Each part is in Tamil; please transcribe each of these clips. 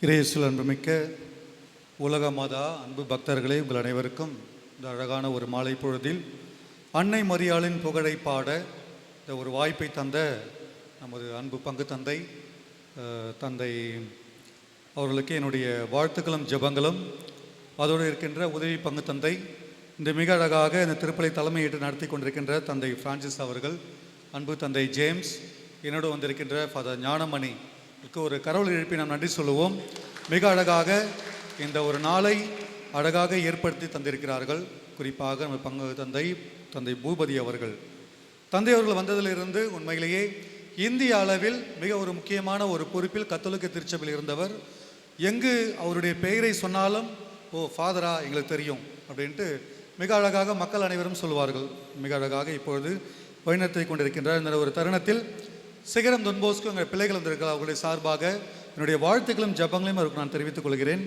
இறையேசுவில் அன்புமிக்க உலக மாதா அன்பு பக்தர்களே, உங்கள் அனைவருக்கும் இந்த அழகான ஒரு மாலை பொழுதில் அன்னை மரியாளின் புகழை பாட இந்த ஒரு வாய்ப்பை தந்த நமது அன்பு பங்கு தந்தை தந்தை அவர்களுக்கு என்னுடைய வாழ்த்துக்களும் ஜெபங்களும், அதோடு இருக்கின்ற உதவி பங்கு தந்தை, இந்த மிக அழகாக இந்த திருப்பலி தலைமையேற்று நடத்தி கொண்டிருக்கின்ற தந்தை பிரான்சிஸ் அவர்கள், அன்பு தந்தை ஜேம்ஸ், என்னோடு வந்திருக்கின்ற ஃபாதர் ஞானமணி ஒரு கரவல் எழுப்பி நாம் நன்றி சொல்லுவோம். மிக அழகாக இந்த ஒரு நாளை அழகாக ஏற்படுத்தி தந்திருக்கிறார்கள். குறிப்பாக நம்ம பங்கு தந்தை பூபதி அவர்கள் வந்ததிலிருந்து உண்மையிலேயே இந்திய அளவில் மிக ஒரு முக்கியமான ஒரு பொறுப்பில் கத்தோலிக்க திருச்சபையில் இருந்தவர். எங்கு அவருடைய பெயரை சொன்னாலும் ஓ ஃபாதரா எங்களுக்கு தெரியும் அப்படின்ட்டு மிக அழகாக மக்கள் அனைவரும் சொல்லுவார்கள். மிக அழகாக இப்பொழுது வழிநடத்தி கொண்டிருக்கின்றார். இந்த ஒரு தருணத்தில் சிகரம் தொன்போஸ்க்கு எங்கள் பிள்ளைகள் வந்திருக்கிறார். அவர்களுடைய சார்பாக என்னுடைய வாழ்த்துக்களும் ஜபங்களையும் அவருக்கு நான் தெரிவித்துக் கொள்கிறேன்.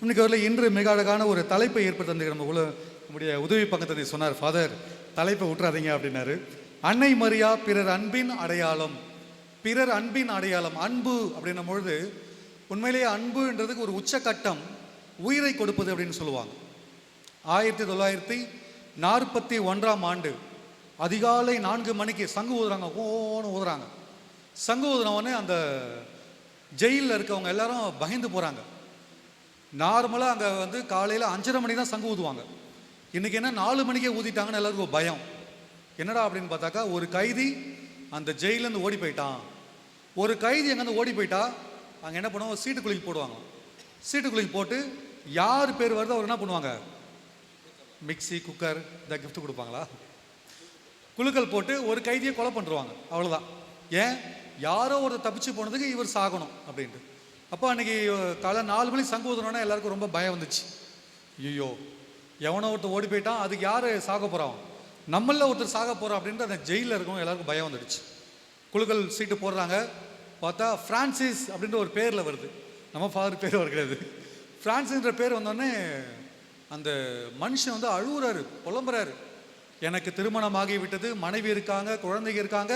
இன்னைக்கு அவர்கள் இன்று மிக அழகான ஒரு தலைப்பை ஏற்படுத்தி தந்திருக்கிற நம்முடைய உதவி பங்கு தந்தை சொன்னார், ஃபாதர் தலைப்பை விட்டுறாதீங்க அப்படின்னாரு. அன்னை மரியா பிறர் அன்பின் அடையாளம். பிறர் அன்பின் அடையாளம். அன்பு அப்படின்னும் பொழுது உண்மையிலேயே அன்புன்றதுக்கு ஒரு உச்சக்கட்டம் உயிரை கொடுப்பது அப்படின்னு சொல்லுவாங்க. 1941ஆம் ஆண்டு அதிகாலை 4 மணிக்கு சங்கு ஊதுறாங்க, ஓன்னு ஊதுறாங்க. சங்கு ஊதுனவொடனே அந்த ஜெயிலில் இருக்கவங்க எல்லாரும் பயந்து போகிறாங்க. நார்மலாக அங்கே காலையில் 5:30 மணிக்கு தான் சங்கு ஊதுவாங்க. இன்றைக்கி என்ன 4 மணிக்கே ஊதிட்டாங்கன்னு எல்லாருக்கும் பயம். என்னடா அப்படின்னு பார்த்தாக்கா, ஒரு கைதி அந்த ஜெயிலேருந்து ஓடி போயிட்டான். ஒரு கைதி எங்கேருந்து ஓடி போயிட்டா அங்கே என்ன பண்ணுவாங்க, சீட்டுக்குழிக்கு போடுவாங்க. சீட்டுக்குழிக்கு போட்டு யார் பேர் வருதோ அவர் என்ன பண்ணுவாங்க, மிக்சி குக்கர் இந்த கிஃப்ட் கொடுப்பாங்களா, குழுக்கள் போட்டு ஒரு கைதியை கொலை பண்ணுருவாங்க. அவ்வளோதான். ஏன், யாரோ ஒரு தப்பிச்சு போனதுக்கு இவர் சாகணும் அப்படின்ட்டு. அப்போ அன்றைக்கி காலை 4 மணிக்கு சங்கு ஊதுனோன்னா எல்லாருக்கும் ரொம்ப பயம் வந்துச்சு. ஐயோ எவனோ ஒருத்தர் ஓடி போயிட்டான், அதுக்கு யார் சாக போகிறான், நம்மளில் ஒருத்தர் சாக போகிறோம் அப்படின்ட்டு அந்த ஜெயிலில் இருக்கவங்க எல்லாருக்கும் பயம் வந்துடுச்சு. குழுக்கள் சீட்டு போடுறாங்க. பார்த்தா ஃப்ரான்சிஸ் அப்படின்ற ஒரு பேரில் வருது. நம்ம ஃபாதர் பேர் வருகிறது. ஃப்ரான்சிஸ்ன்ற பேர் வந்தோடனே அந்த மனுஷன் அழுகுறாரு, புலம்புறாரு. எனக்கு திருமணமாகி விட்டது, மனைவி இருக்காங்க, குழந்தைங்க இருக்காங்க,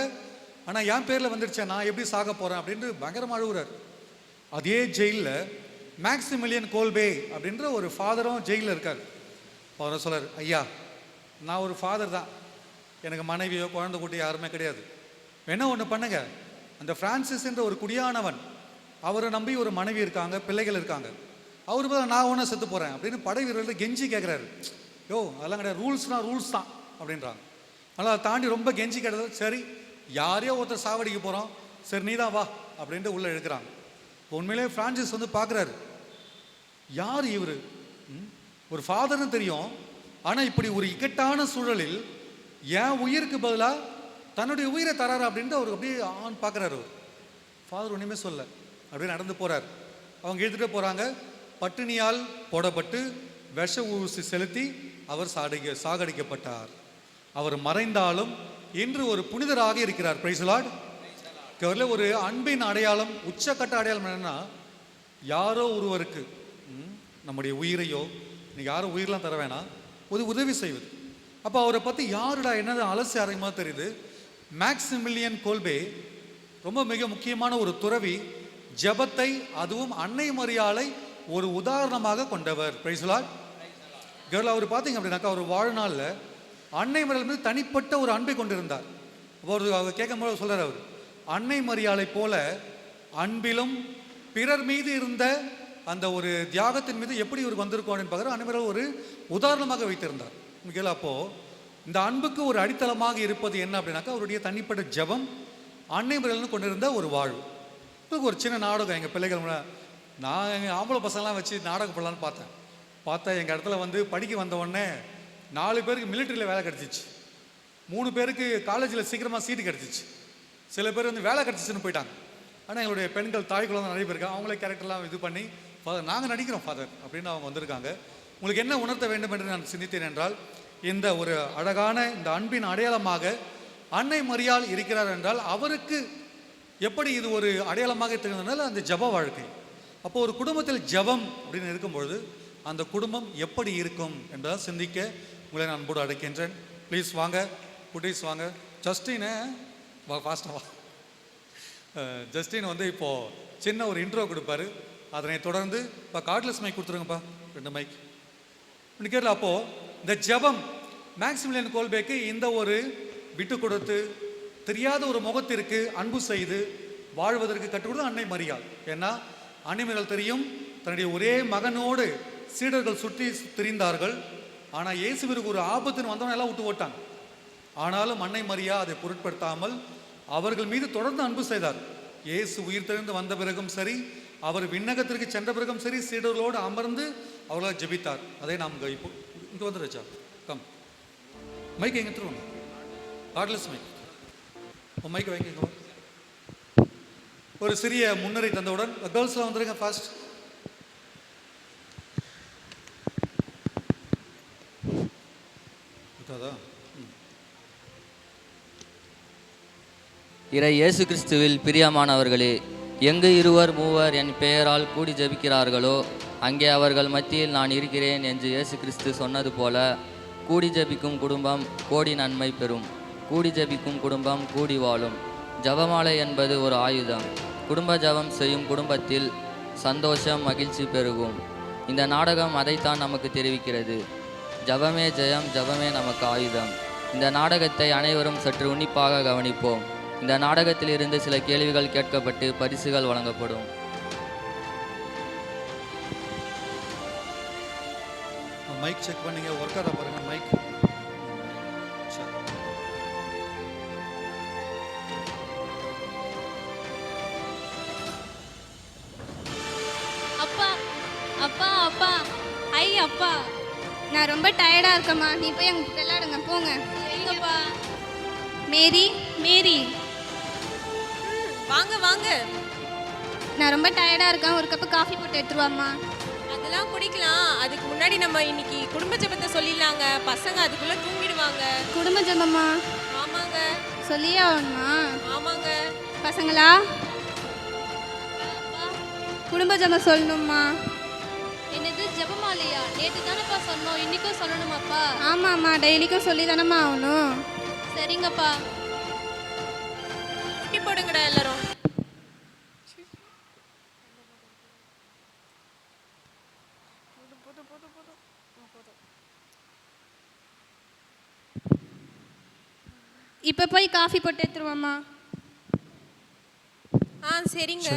ஆனால் என் பேரில் வந்துடுச்சேன், நான் எப்படி சாக போகிறேன் அப்படின்ட்டு பயங்கரமாக அழுகுறாரு. அதே ஜெயிலில் மேக்சிமிலியன் கோல்பே அப்படின்ற ஒரு ஃபாதரும் ஜெயிலில் இருக்கார். அவரை சொல்கிறார், ஐயா நான் ஒரு ஃபாதர் தான், எனக்கு மனைவியோ குழந்தை குட்டி யாருமே கிடையாது. என்ன ஒன்று பண்ணுங்க, அந்த ஃப்ரான்சிஸ் என்ற ஒரு குடியானவன், அவரை நம்பி ஒரு மனைவி இருக்காங்க, பிள்ளைகள் இருக்காங்க, அவரு பதில் நான் ஒன்றும் செத்து போகிறேன் அப்படின்னு படை வீரர்கள் கெஞ்சி கேட்குறாரு. யோ அதெல்லாம் கிடையாது, ரூல்ஸ் தான் அப்படின்றாங்க. ஆனால் அதை தாண்டி ரொம்ப கெஞ்சி கேட்டது. சரி யாரையோ ஒருத்தர் சாவடிக்க போகிறோம், சரி நீ தான் வா அப்படின்ட்டு உள்ளே இழுக்கிறாங்க. உண்மையிலே ஃப்ரான்சிஸ் பார்க்குறாரு, யார் இவர், ஒரு ஃபாதர்னு தெரியும், ஆனால் இப்படி ஒரு இக்கட்டான சூழலில் என் உயிருக்கு பதிலாக தன்னுடைய உயிரை தராரு அப்படின்ட்டு அவருக்கு அப்படியே ஆன் பார்க்குறாரு. அவர் ஃபாதர் ஒன்றுமே சொல்ல அப்படியே நடந்து போகிறார். அவங்க எடுத்துகிட்டு போகிறாங்க. பட்டினியால் போடப்பட்டு விஷ ஊசி செலுத்தி அவர் சாகடிக்கப்பட்டார். அவர் மறைந்தாலும் இன்று ஒரு புனிதராக இருக்கிறார். Praise the Lord. ஒரு அன்பின் அடையாளம், உச்சக்கட்ட அடையாளம் என்னன்னா, யாரோ ஒருவருக்கு நம்முடைய உயிரையோ, இன்னைக்கு யாரும் உயிரெலாம் தர வேணாம், ஒரு உதவி செய்வது. அப்போ அவரை பற்றி யாருடா என்னது அலசி அறையமாக தெரியுது. மேக்சிமிலியன் கோல்பே ரொம்ப மிக முக்கியமான ஒரு துறவி. ஜெபத்தை, அதுவும் அன்னை மரியாளை ஒரு உதாரணமாக கொண்டவர். Praise the Lord. அவர் பார்த்தீங்க அப்படின்னாக்கா, அவர் வாழ்நாளில் அன்னை மரியாள் மீது தனிப்பட்ட ஒரு அன்பை கொண்டிருந்தார். அவர் கேட்கும்போது சொல்கிறார், அவர் அன்னை மரியாளை போல அன்பிலும் பிறர் மீது இருந்த அந்த ஒரு தியாகத்தின் மீது எப்படி இவர் வந்திருக்கும் அப்படின்னு பார்க்குற அன்னை மரியாள் ஒரு உதாரணமாக வைத்திருந்தார். முக்கியம் அப்போது இந்த அன்புக்கு ஒரு அடித்தளமாக இருப்பது என்ன அப்படின்னாக்கா, அவருடைய தனிப்பட்ட ஜெபம், அன்னை மரியாள்னு கொண்டிருந்த ஒரு வாழ்வு. ஒரு சின்ன நாடகம் எங்கள் பிள்ளைகள், நான் எங்கள் ஆம்பளை பசங்களாம் வச்சு நாடகம் போடலான்னு பார்த்தா எங்கள் இடத்துல படிக்க வந்த உடனே 4 பேருக்கு மிலிட்ரியில் வேலை கிடச்சிச்சு, 3 பேருக்கு காலேஜில் சீக்கிரமாக சீட்டு கிடச்சிச்சு, சில பேர் வேலை கிடச்சிச்சுன்னு போயிட்டாங்க. ஆனால் எங்களுடைய பெண்கள் தாய் குழந்தை நிறைய பேர் இருக்காங்க. அவங்களே கேரக்டர்லாம் இது பண்ணி ஃபாதர் நாங்கள் நடிக்கிறோம் ஃபாதர் அப்படின்னு அவங்க வந்திருக்காங்க. உங்களுக்கு என்ன உணர்த்த வேண்டும் என்று நான் சிந்தித்தேன் என்றால், இந்த ஒரு அழகான இந்த அன்பின் அடையாளமாக அன்னை மரியாள் இருக்கிறார் என்றால் அவருக்கு எப்படி இது ஒரு அடையாளமாக தெரிந்ததுனால அந்த ஜப வாழ்க்கை. அப்போ ஒரு குடும்பத்தில் ஜபம் அப்படின்னு இருக்கும்பொழுது அந்த குடும்பம் எப்படி இருக்கும் என்பதை சிந்திக்க உங்களை நான் அன்போடு அழைக்கின்றேன். ப்ளீஸ் வாங்க, குட்டீஸ் வாங்க. ஜஸ்டின் வா, ஃபாஸ்ட்டாக வா. ஜஸ்டின் இப்போது சின்ன ஒரு இன்ட்ரோ கொடுப்பாரு. அதனைத் தொடர்ந்து இப்போ கார்ட்லெஸ் மைக் கொடுத்துருங்கப்பா, 2 மைக் இப்படி கேட்கல. அப்போது இந்த ஜெபம் மேக்சிமிலியன் கோல்பேக்கு இந்த ஒரு விட்டு கொடுத்து தெரியாத ஒரு முகத்திற்கு அன்பு செய்து வாழ்வதற்கு கற்றுக் கொடுத்து அன்னை மரியாள். ஏன்னா அன்னை மரியாள் தெரியும், தன்னுடைய ஒரே மகனோடு சீடர்கள் சுற்றி திரிந்தார்கள். ஆனால் இயேசுவிற்கு ஒரு ஆபத்துன்னு வந்தவங்க எல்லாம் விட்டு ஓட்டாங்க. ஆனாலும் அன்னை மரியா அதை பொருட்படுத்தாமல் அவர்கள் மீது தொடர்ந்து அன்பு செய்தார். இயேசு உயிர் தெழுந்து வந்த பிறகும் சரி, அவர் விண்ணகத்திற்கு சென்ற பிறகும் சரி, சீடர்களோடு அமர்ந்து அவர்களால் ஜெபித்தார். அதை நாம் இப்போ இங்கே வந்து ரச்சா கம் மைக் எங்கே திருவங்க, கார்ட்லெஸ் மைக், மைக் வைங்க. ஒரு சிறிய முன்னரை தந்தவுடன் கேர்ள்ஸ்லாம் வந்துருங்க ஃபாஸ்ட். இறை இயேசு கிறிஸ்துவில் பிரியமானவர்களே, எங்கு 2 3 என் பெயரால் கூடி ஜெபிக்கிறார்களோ அங்கே அவர்கள் மத்தியில் நான் இருக்கிறேன் என்று இயேசு கிறிஸ்து சொன்னது போல, கூடி ஜெபிக்கும் குடும்பம் கோடி நன்மை பெறும். கூடி ஜெபிக்கும் குடும்பம் கூடி வாழும். ஜபமாலை என்பது ஒரு ஆயுதம். குடும்ப ஜபம் செய்யும் குடும்பத்தில் சந்தோஷம், மகிழ்ச்சி பெருகும். இந்த நாடகம் அதைத்தான் நமக்கு தெரிவிக்கிறது. ஜபமே ஜெயம், ஜபமே நமக்கு ஆயுதம். இந்த நாடகத்தை அனைவரும் சற்று உன்னிப்பாக கவனிப்போம். இந்த நாடகத்தில் இருந்து சில கேள்விகள் கேட்கப்பட்டு பரிசுகள் வழங்கப்படும். மைக் செக் பண்ணீங்க, ஒர்க் ஆக பாருங்க மைக். அப்பா அப்பா அப்பா ஐ அப்பா, நான் ரொம்ப டயர்டா இருக்கேம்மா, நீ போய் அங்க விளையாடுங்க போங்க. சரிங்கப்பா. மேரி மேரி வாங்க வாங்க. நான் ரொம்ப டயர்டா இருக்கேன், ஒரு கப்பு காஃபி போட்டு எடுத்துருவாம்மா. அதெல்லாம் குடிக்கலாம். அதுக்கு முன்னாடி நம்ம இன்னைக்கு குடும்ப ஜெபத்தை சொல்லிடலாங்க. பசங்க அதுக்குள்ள தூங்கிடுவாங்க. குடும்ப ஜெபமா? ஆமாங்க. சொல்லியே ஆகணுமா? ஆமாங்க. பசங்களா, குடும்ப ஜெபம் சொல்லணுமா? என்னது ஜெபமாலையா? நேற்று தானேப்பா சொன்னோம், இன்னைக்கும் சொல்லணுமாப்பா? ஆமாம்மா, டெய்லிக்கும் சொல்லி தானம்மா ஆகணும். சரிங்கப்பா. குட்டி போடுங்கடா எல்லாரும். இப்போ போய் காஃபி போட்டு எடுத்துருவாம்மா. சரிங்க.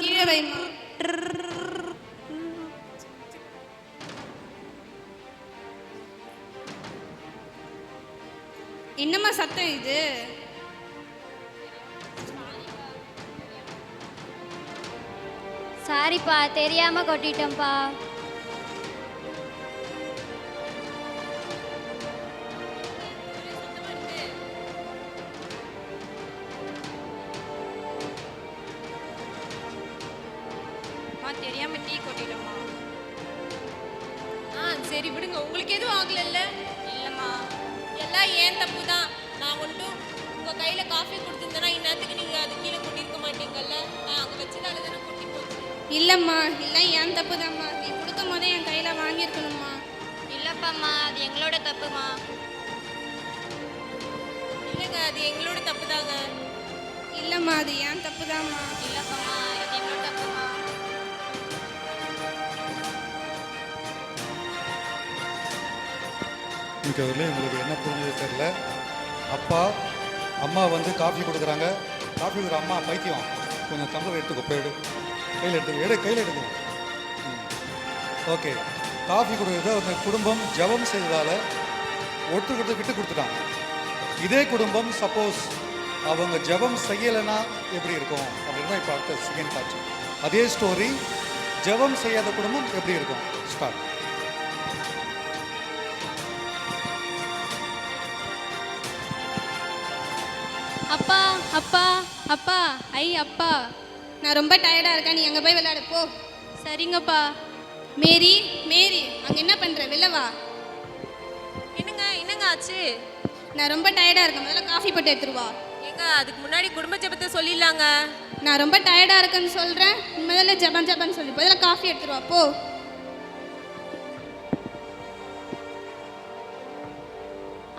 கீழே வைம்மா. என்னம்மா சத்தம் இது? சாரிப்பா, தெரியாம கொட்டிட்டேன்ப்பா. தெரியாம டீ கொட்டிட்டோமா? சரி விடுங்க, உங்களுக்கு எதுவும் ஆகலல்ல? இல்லம்மா, எல்லாம் ஏன் தப்பு தான். நான் மட்டும் உங்க கையில காஃபி கொடுத்துருந்தேன்னா இந்நேரத்துக்கு நீங்க அது கீழே கொட்டிருக்க மாட்டீங்கல்ல. நான் அங்க வச்சதால தானே கொட்டி போச்சு. இல்லைம்மா, இல்லை ஏன் தப்பு தான்மா. நீ கொடுக்கும் போதே என் கையில் வாங்கியிருக்கணும்மா. இல்லப்பாம்மா, அது எங்களோட தப்புமா. இல்லைங்க, அது எங்களோட தப்பு தாங்க. இல்லைம்மா, அது ஏன் தப்பு தான்மா. இல்லப்பாம்மா, அது எங்களோட தப்புமா. இன்னைக்கு அதில் உங்களுக்கு என்ன புரிஞ்சது தெரியல. அப்பா அம்மா வந்து காஃபி கொடுக்குறாங்க. காஃபி கொடுக்குற அம்மா பைத்தியம், கொஞ்சம் டம்ளர் எடுத்துக்கோ, போயிடு, கையில் எடுத்துக்கோ, கையில் எடுத்துக்கோ. ஓகே, காஃபி கொடுக்குறத அந்த குடும்பம் ஜபம் செய்ததால் ஒருத்தருக்கு விட்டு கொடுத்துட்டாங்க. இதே குடும்பம் சப்போஸ் அவங்க ஜபம் செய்யலைன்னா எப்படி இருக்கும் அப்படின்னு தான் இப்போ அடுத்த செகண்ட் காட்சி. அதே ஸ்டோரி, ஜபம் செய்யாத குடும்பம் எப்படி இருக்கும். ஸ்டார்ட். அப்பா அப்பா அப்பா ஐ அப்பா, நான் ரொம்ப டயர்டாக இருக்கேன், நீ அங்கே போய் விளையாட போ. சரிங்கப்பா. மேரி மேரி, அங்கே என்ன பண்ணுற? வெளில வா. என்னங்க என்னங்க ஆச்சு? நான் ரொம்ப டயர்டாக இருக்கேன், முதல்ல காஃபி போட்டு எடுத்துருவா. ஏங்க அதுக்கு முன்னாடி குடும்ப ஜெபத்தை சொல்லிடலாங்க. நான் ரொம்ப டயர்டாக இருக்கேன்னு சொல்கிறேன், முதல்ல ஜபன்னு சொல்லி முதல்ல காஃபி எடுத்துருவா போ.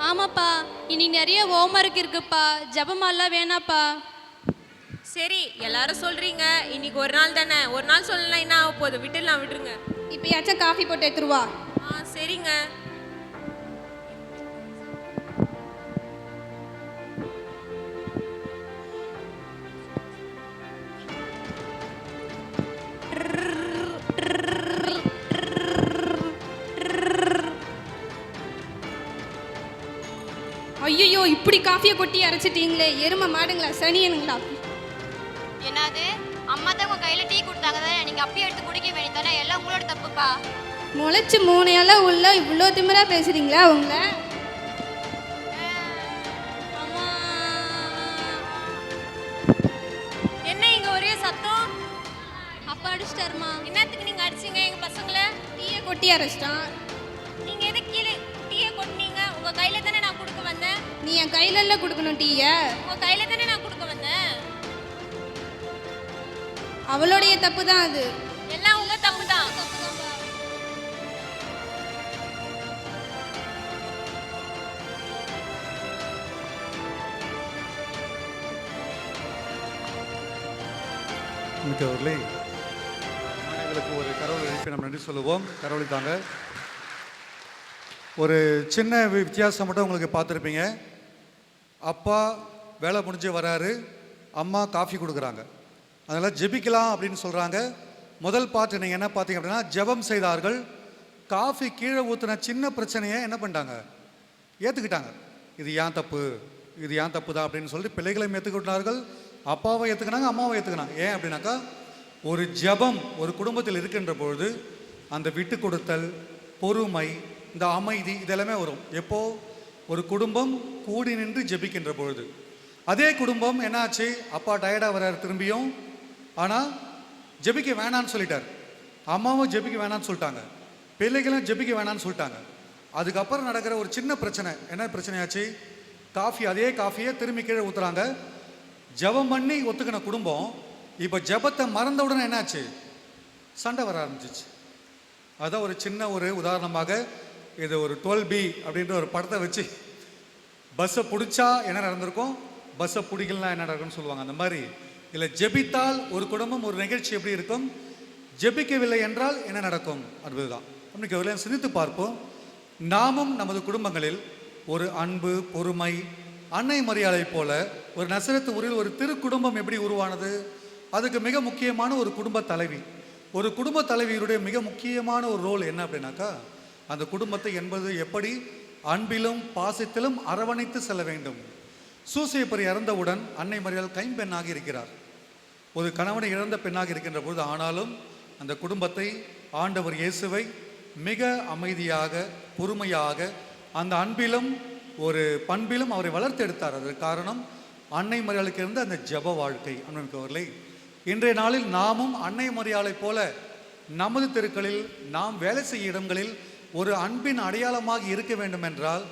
ஆமாப்பா, இனி நிறைய ஹோம்ஒர்க் இருக்குப்பா, ஜெபமாலாம் வேணாப்பா. சரி எல்லாரும் சொல்றீங்க, இன்னைக்கு ஒரு நாள் தானே, ஒரு நாள் சொல்லலாம், என்ன ஆக போகுது, விட்டுடலாம், விட்டுருங்க. இப்போயாச்சும் காஃபி போட்டு எடுத்துருவா. சரிங்க. ஐயோ இப்படி காஃபியை கொட்டி அரைச்சிட்டீங்களே, எருமை மாடுங்களா சனியனுங்களா? என்னது அம்மா தான் உங்க கையில டீ கொடுத்தாங்க தானே, நீங்க அப்படியே எடுத்து குடிக்க வேண்டியதானே, எல்லாம் உங்களோட தப்புப்பா. முளைச்சு 3 இலை உள்ள இவ்வளோ திமிரா பேசுறீங்களா உங்களை? என்ன இங்க ஒரே சத்தம்? அப்பா அடிச்சிட்டாருமா. என்னத்துக்கு நீங்க அடிச்சீங்க எங்க பசங்களை? டீயை கொட்டி அரைச்சிட்டான். நீங்க எது கீழே டீயை கொட்டினீங்க? உங்க கையில தானே நான் கொடுக்க வந்தேன். நீ என் கையில கொடுக்கணும் டீயை. உங்க கையில தானே நான் கொடுக்க வந்தேன். அவளுடைய தப்பு தான் அது. எல்லாம் உங்க தப்பு தான். மிக்கவர்களே, எங்களுக்கு ஒரு கரவொலி எழுப்பி நம்ம நன்றி சொல்லுவோம். கரவொலி தாங்க. ஒரு சின்ன வித்தியாசம் மட்டும் உங்களுக்கு பார்த்துருப்பீங்க. அப்பா வேலை முடிஞ்சு வராரு, அம்மா காஃபி கொடுக்குறாங்க. அதனால் ஜெபிக்கலாம் அப்படின்னு சொல்கிறாங்க. முதல் பாட்டு நீங்கள் என்ன பார்த்தீங்க அப்படின்னா, ஜெபம் செய்தார்கள். காஃபி கீழே ஊற்றின சின்ன பிரச்சனையை என்ன பண்ணிட்டாங்க, ஏற்றுக்கிட்டாங்க. இது ஏன் தப்பு, இது ஏன் தப்பு தான் அப்படின்னு சொல்லிட்டு பிள்ளைகளையும் ஏற்றுக்கிட்டார்கள், அப்பாவை ஏற்றுக்கினாங்க, அம்மாவை ஏற்றுக்கினாங்க. ஏன் அப்படின்னாக்கா, ஒரு ஜெபம் ஒரு குடும்பத்தில் இருக்கின்ற பொழுது அந்த விட்டு கொடுத்தல், பொறுமை, இந்த அமைதி இதெல்லாமே வரும். எப்போ ஒரு குடும்பம் கூடி நின்று ஜெபிக்கின்ற பொழுது. அதே குடும்பம் என்னாச்சு, அப்பா டயர்டாக வர்றார் திரும்பியும், ஆனால் ஜெபிக்க வேணான்னு சொல்லிட்டார், அம்மாவும் ஜெபிக்க வேணான்னு சொல்லிட்டாங்க, பிள்ளைகளும் ஜெபிக்க வேணான்னு சொல்லிட்டாங்க. அதுக்கப்புறம் நடக்கிற ஒரு சின்ன பிரச்சனை, என்ன பிரச்சனையாச்சு, காஃபி அதே காஃபியை திரும்பி கீழே ஊற்றுறாங்க. ஜெபம் பண்ணி ஒத்துக்கின குடும்பம் இப்போ ஜெபத்தை மறந்த உடனே என்னாச்சு, சண்டை வர ஆரம்பிச்சிச்சு. அதான் ஒரு சின்ன ஒரு உதாரணமாக, இது ஒரு 12B அப்படின்ற ஒரு படத்தை வச்சு பஸ்ஸை பிடிச்சா என்ன நடந்திருக்கும், பஸ்ஸை பிடிக்கலாம் என்ன நடக்கும்னு சொல்லுவாங்க. அந்த மாதிரி இல்லை, ஜெபித்தால் ஒரு குடும்பம் ஒரு நிகழ்ச்சி எப்படி இருக்கும், ஜெபிக்கவில்லை என்றால் என்ன நடக்கும் என்பதுதான். இன்னைக்கு எவ்வளோ சிந்தித்து பார்ப்போம். நாமும் நமது குடும்பங்களில் ஒரு அன்பு, பொறுமை, அன்னை மரியாதை போல ஒரு நசரத்து ஊரில் ஒரு திரு குடும்பம் எப்படி உருவானது, அதுக்கு மிக முக்கியமான ஒரு குடும்ப தலைவி. ஒரு குடும்ப தலைவியுடைய மிக முக்கியமான ஒரு ரோல் என்ன அப்படின்னாக்கா, அந்த குடும்பத்தை என்பது எப்படி அன்பிலும் பாசத்திலும் அரவணைத்து செல்ல வேண்டும். சூசையப்பர் இறந்தவுடன் அன்னை மரியாள் கைம்பெண்ணாக இருக்கிறார். ஒரு கணவனை இழந்த பெண்ணாக இருக்கின்ற பொழுது, ஆனாலும் அந்த குடும்பத்தை ஆண்டவர் இயேசுவை மிக அமைதியாக, பொறுமையாக, அந்த அன்பிலும் ஒரு பண்பிலும் அவரை வளர்த்தெடுத்தார். அதற்கு காரணம் அன்னை மரியாளுக்கு இருந்த அந்த ஜெப வாழ்க்கை. அன்பர்களே, இன்றைய நாளில் நாமும் அன்னை மரியாளை போல நமது தெருக்களில், நாம் வேலை செய்ய இடங்களில் ஒரு அன்பின் அடையாளமாக இருக்க வேண்டும் என்றால்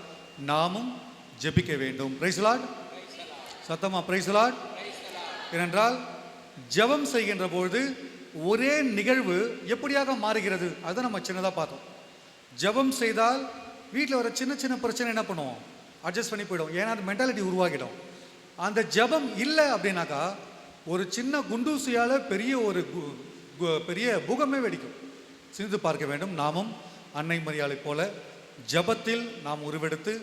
நாமும் ஜெபிக்க வேண்டும். பிரைஸ் லார்ட், சத்தமா பிரைஸ் லார்ட். ஏனென்றால் ஜெபம் செய்கின்ற பொழுது ஒரே நிகழ்வு எப்படியாக மாறுகிறது, அதை நம்ம சின்னதாக பார்த்தோம். ஜெபம் செய்தால் வீட்டில் வர சின்ன சின்ன பிரச்சனை என்ன பண்ணுவோம், அட்ஜஸ்ட் பண்ணி போயிடும். ஏன்னா அந்த மென்டாலிட்டி உருவாகிடும். அந்த ஜெபம் இல்லை அப்படின்னாக்கா ஒரு சின்ன குண்டூசியால் பெரிய பூகமே வெடிக்கும். சிந்தித்து பார்க்க வேண்டும். நாமும் அன்னை மரியாளை போல ஜெபத்தில் நாம் உருவெடுத்து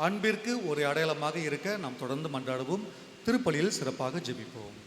அன்பிற்கு ஒரு அடையாளமாக இருக்க நாம் தொடர்ந்து மன்றாடுவோம். திருப்பலியில் சிறப்பாக ஜெபிப்போம்.